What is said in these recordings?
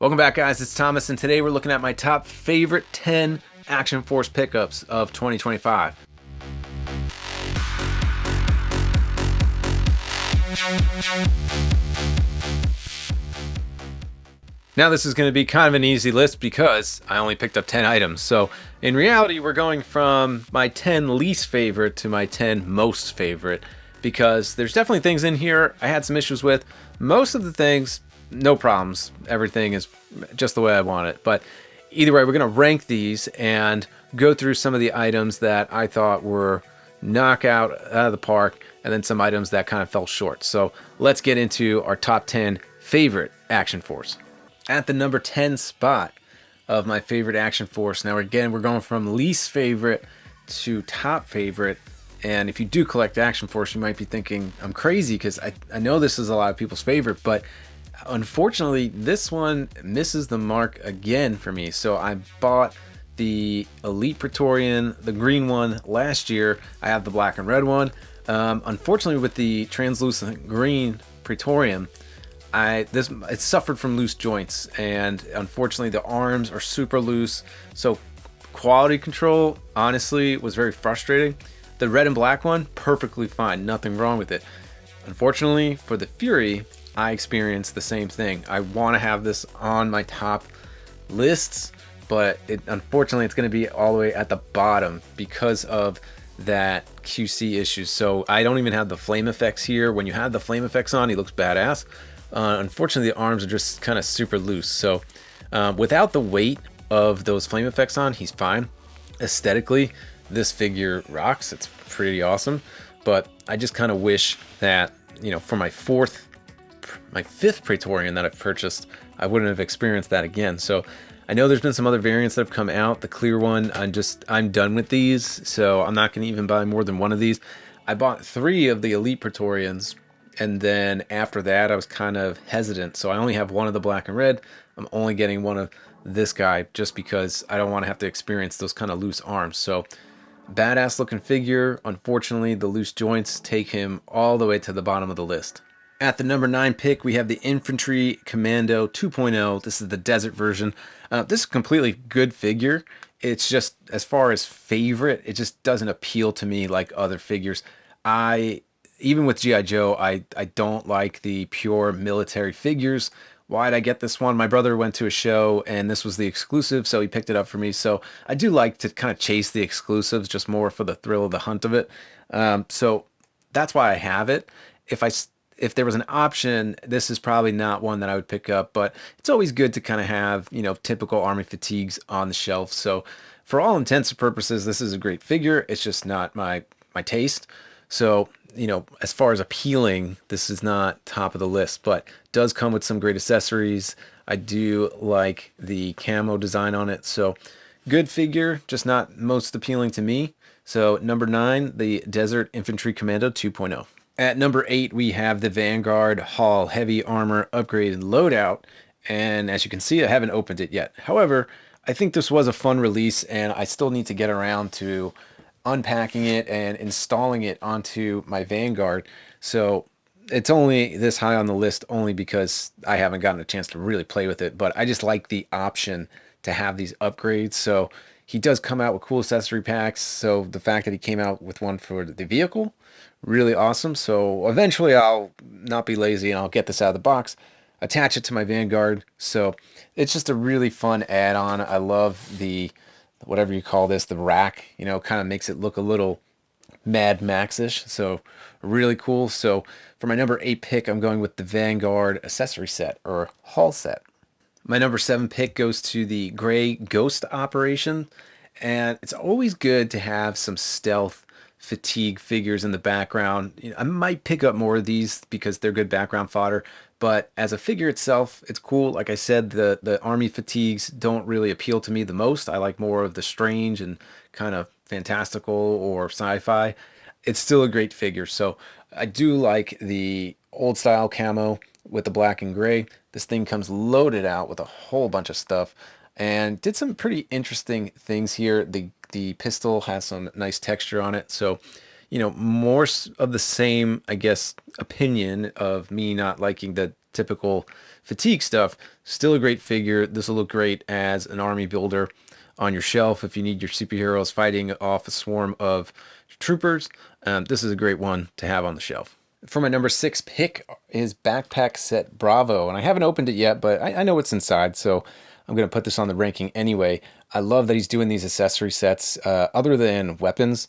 Welcome back, guys. It's Thomas, and today we're looking at my top favorite 10 Action Force pickups of 2025. Now, this is going to be kind of an easy list because I only picked up 10 items. So, in reality, we're going from my 10 least favorite to my 10 most favorite because there's definitely things in here I had some issues with. Most of the things, no problems. Everything is just the way I want it. But either way, we're going to rank these and go through some of the items that I thought were knockout out of the park, and then some items that kind of fell short. So let's get into our top 10 favorite Action Force. At the number 10 spot of my favorite Action Force. Now again, we're going from least favorite to top favorite. And if you do collect Action Force, you might be thinking I'm crazy because I know this is a lot of people's favorite, but unfortunately this one misses the mark again for me. So I bought the Elite Praetorian, the green one, last year. I have the black and red one. Unfortunately, with the translucent green Praetorian, it suffered from loose joints, and unfortunately the arms are super loose. So quality control, honestly, was very frustrating. The red and black one, perfectly fine, nothing wrong with it. Unfortunately, for the Fury, I experienced the same thing. I want to have this on my top lists, but unfortunately it's going to be all the way at the bottom because of that QC issue. So I don't even have the flame effects here. When you have the flame effects on, he looks badass. Unfortunately, the arms are just kind of super loose. So without the weight of those flame effects on, he's fine. Aesthetically, this figure rocks. It's pretty awesome. But I just kind of wish that, for my fifth Praetorian that I've purchased, I wouldn't have experienced that again. So I know there's been some other variants that have come out. The clear one, I'm done with these, so I'm not going to even buy more than one of these. I bought 3 of the Elite Praetorians, and then after that I was kind of hesitant. So I only have one of the black and red. I'm only getting one of this guy just because I don't want to have to experience those kind of loose arms. So badass looking figure. Unfortunately, the loose joints take him all the way to the bottom of the list. At the number 9 pick, we have the Infantry Commando 2.0. This is the desert version. This is a completely good figure. It's just, as far as favorite, it just doesn't appeal to me like other figures. Even with G.I. Joe, I don't like the pure military figures. Why'd I get this one? My brother went to a show and this was the exclusive, so he picked it up for me. So I do like to kind of chase the exclusives, just more for the thrill of the hunt of it. So that's why I have it. If there was an option, this is probably not one that I would pick up, but it's always good to kind of have, typical army fatigues on the shelf. So for all intents and purposes, this is a great figure. It's just not my taste. So, as far as appealing, this is not top of the list, but does come with some great accessories. I do like the camo design on it. So good figure, just not most appealing to me. So number 9, the Desert Infantry Commando 2.0. At number 8, we have the Vanguard Hall Heavy Armor Upgraded Loadout. And as you can see, I haven't opened it yet. However, I think this was a fun release, and I still need to get around to unpacking it and installing it onto my Vanguard. So it's only this high on the list only because I haven't gotten a chance to really play with it. But I just like the option to have these upgrades. So he does come out with cool accessory packs. So the fact that he came out with one for the vehicle, really awesome. So eventually I'll not be lazy and I'll get this out of the box, attach it to my Vanguard. So it's just a really fun add-on. I love the, whatever you call this, the rack, kind of makes it look a little Mad Max-ish. So really cool. So for my number 8 pick, I'm going with the Vanguard accessory set, or haul set. My number 7 pick goes to the Gray Ghost Operation. And it's always good to have some stealth fatigue figures in the background. I might pick up more of these because they're good background fodder, but as a figure itself, it's cool. Like I said, the army fatigues don't really appeal to me the most. I like more of the strange and kind of fantastical or sci-fi. It's still a great figure. So I do like the old style camo with the black and gray. This thing comes loaded out with a whole bunch of stuff and did some pretty interesting things here. The pistol has some nice texture on it. So, more of the same, I guess, opinion of me not liking the typical fatigue stuff, still a great figure. This will look great as an army builder on your shelf if you need your superheroes fighting off a swarm of troopers. This is a great one to have on the shelf. For my number 6 pick is Backpack Set Bravo, and I haven't opened it yet, but I know what's inside, so I'm going to put this on the ranking anyway. I love that he's doing these accessory sets. Other than weapons,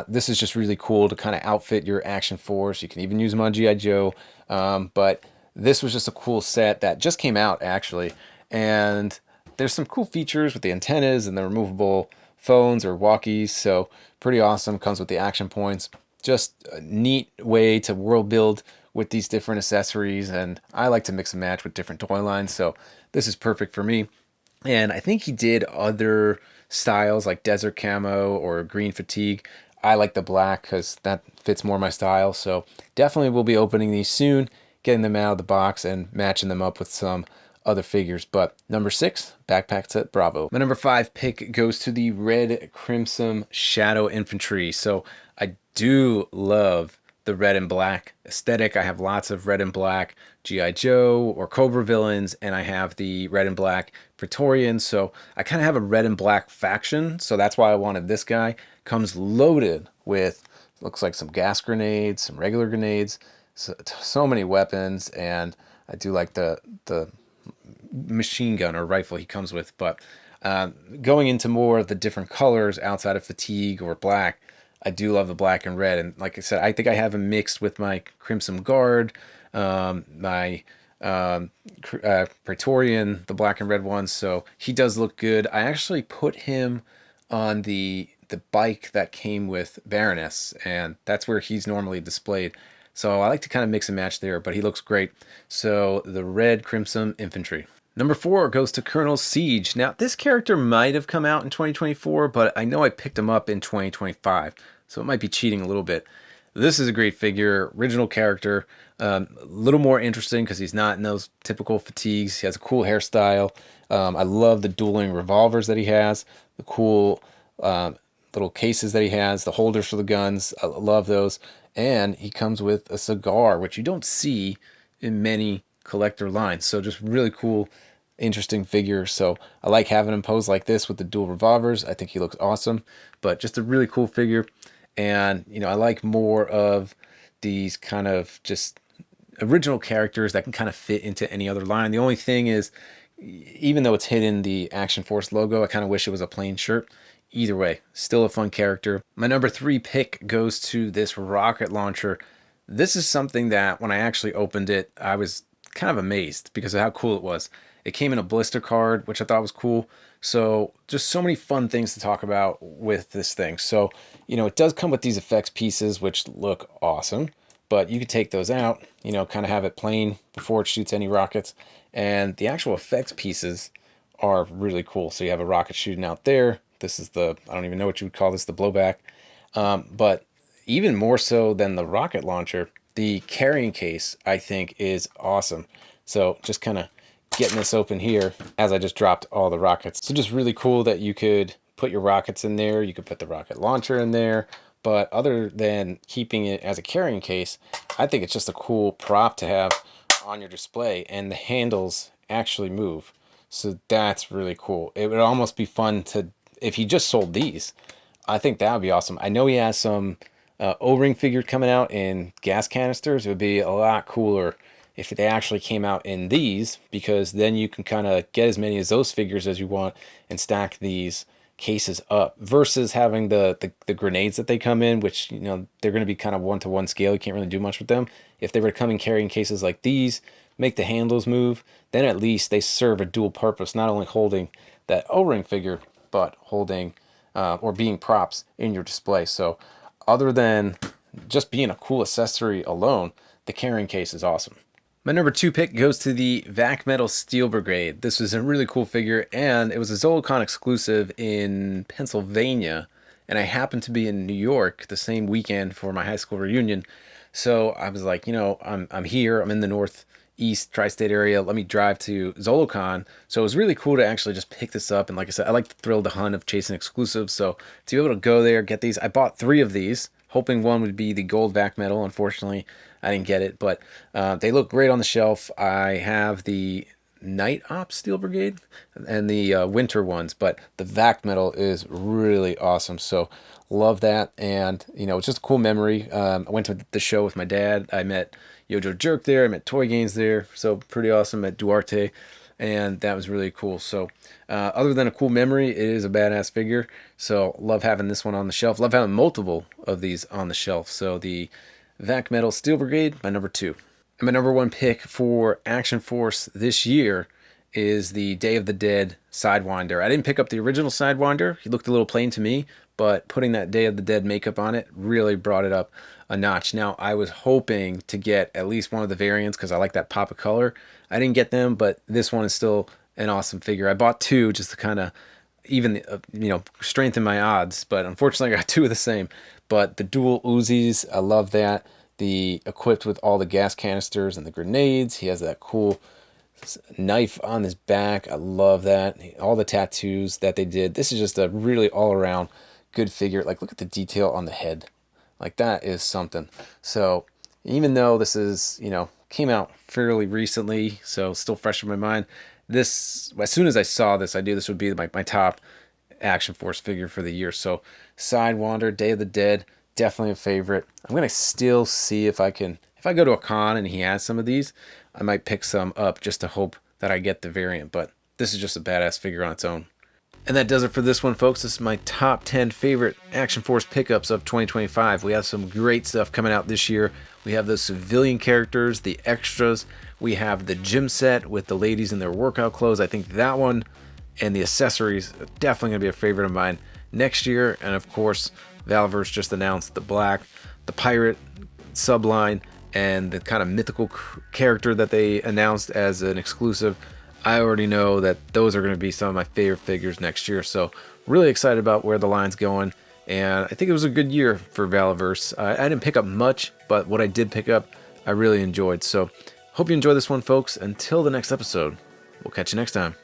this is just really cool to kind of outfit your action force. You can even use them on G.I. Joe, but this was just a cool set that just came out, actually, and there's some cool features with the antennas and the removable phones or walkies, so pretty awesome. Comes with the action points. Just a neat way to world build with these different accessories, and I like to mix and match with different toy lines, so this is perfect for me. And I think he did other styles like desert camo or green fatigue. I like the black because that fits more my style, so definitely will be opening these soon, getting them out of the box and matching them up with some other figures. But number 6, Backpack Set Bravo. My number 5 pick goes to the Red Crimson Shadow Infantry. So I do love the red and black aesthetic. I have lots of red and black G.I. Joe or Cobra villains, and I have the red and black Praetorian. So I kind of have a red and black faction. So that's why I wanted this guy. Comes loaded with, looks like some gas grenades, some regular grenades, so many weapons, and I do like the machine gun or rifle he comes with. But going into more of the different colors outside of fatigue or black, I do love the black and red. And like I said, I think I have him mixed with my Crimson Guard, my Praetorian, the black and red ones. So he does look good. I actually put him on the bike that came with Baroness, and that's where he's normally displayed. So I like to kind of mix and match there, but he looks great. So the Red Crimson Infantry. Number 4 goes to Colonel Siege. Now, this character might have come out in 2024, but I know I picked him up in 2025, so it might be cheating a little bit. This is a great figure, original character, a little more interesting because he's not in those typical fatigues. He has a cool hairstyle. I love the dueling revolvers that he has, the cool little cases that he has, the holders for the guns. I love those. And he comes with a cigar, which you don't see in many collector lines. So just really cool, interesting figure. So I like having him pose like this with the dual revolvers. I think he looks awesome, but just a really cool figure. And, you know, I like more of these kind of just original characters that can kind of fit into any other line. The only thing is, even though it's hidden the Action Force logo, I kind of wish it was a plain shirt. Either way, still a fun character. My number 3 pick goes to this rocket launcher. This is something that when I actually opened it, I was kind of amazed because of how cool it was. It came in a blister card, which I thought was cool. So just so many fun things to talk about with this thing. So, you know, it does come with these effects pieces, which look awesome, but you could take those out, you know, kind of have it plain before it shoots any rockets. And the actual effects pieces are really cool. So you have a rocket shooting out there. This is the, I don't even know what you would call this, the blowback. But even more so than the rocket launcher, the carrying case, I think, is awesome. So just kind of getting this open here as I just dropped all the rockets. So just really cool that you could put your rockets in there. You could put the rocket launcher in there. But other than keeping it as a carrying case, I think it's just a cool prop to have on your display. And the handles actually move. So that's really cool. It would almost be fun to, if he just sold these, I think that would be awesome. I know he has some O-ring figure coming out in gas canisters. It would be a lot cooler if they actually came out in these, because then you can kind of get as many of those figures as you want and stack these cases up versus having the grenades that they come in, which, you know, they're going to be kind of 1-to-1 scale. You can't really do much with them. If they were to come in carrying cases like these, make the handles move, then at least they serve a dual purpose, not only holding that O-ring figure, but holding or being props in your display. So other than just being a cool accessory alone, the carrying case is awesome. My number 2 pick goes to the Vac Metal Steel Brigade. This was a really cool figure, and it was a Zolocon exclusive in Pennsylvania, and I happened to be in New York the same weekend for my high school reunion. So I was like, you know, I'm here, I'm in the Northeast tri-state area, let me drive to Zolocon. So it was really cool to actually just pick this up, and like I said, I like the thrill of the hunt of chasing exclusives, so to be able to go there, get these, I bought 3 of these, hoping one would be the gold Vac Metal. Unfortunately, I didn't get it, but they look great on the shelf. I have the Night Ops Steel Brigade and the winter ones, but the Vac metal is really awesome. So love that, and it's just a cool memory. I went to the show with my dad. I met Yojo Jerk there. I met Toy Gaines there. So pretty awesome. At Duarte, and that was really cool. So other than a cool memory, it is a badass figure. So love having this one on the shelf. Love having multiple of these on the shelf. So the Vac Metal Steel Brigade, my number 2. And my number 1 pick for Action Force this year is the Day of the Dead Sidewinder. I didn't pick up the original Sidewinder. He looked a little plain to me, but putting that Day of the Dead makeup on it really brought it up a notch. Now, I was hoping to get at least one of the variants because I like that pop of color. I didn't get them, but this one is still an awesome figure. I bought 2 just to kind of even strengthen my odds, but unfortunately I got 2 of the same. But the dual Uzis, I love that. The equipped with all the gas canisters and the grenades. He has that cool knife on his back. I love that. All the tattoos that they did. This is just a really all-around good figure. Like, look at the detail on the head. Like, that is something. So even though this is, came out fairly recently, so still fresh in my mind, this, as soon as I saw this, I knew this would be my top Action Force figure for the year. So Sidewinder, Day of the Dead, definitely a favorite. I'm gonna still see if I go to a con and he has some of these, I might pick some up just to hope that I get the variant. But this is just a badass figure on its own. And that does it for this one, folks. This is my top 10 favorite Action Force pickups of 2025. We have some great stuff coming out this year. We have the civilian characters, the extras. We have the gym set with the ladies in their workout clothes. I think that one and the accessories are definitely going to be a favorite of mine next year. And of course, Valaverse just announced the black, the pirate subline, and the kind of mythical character that they announced as an exclusive. I already know that those are going to be some of my favorite figures next year. So really excited about where the line's going. And I think it was a good year for Valaverse. I didn't pick up much, but what I did pick up, I really enjoyed. So hope you enjoy this one, folks. Until the next episode, we'll catch you next time.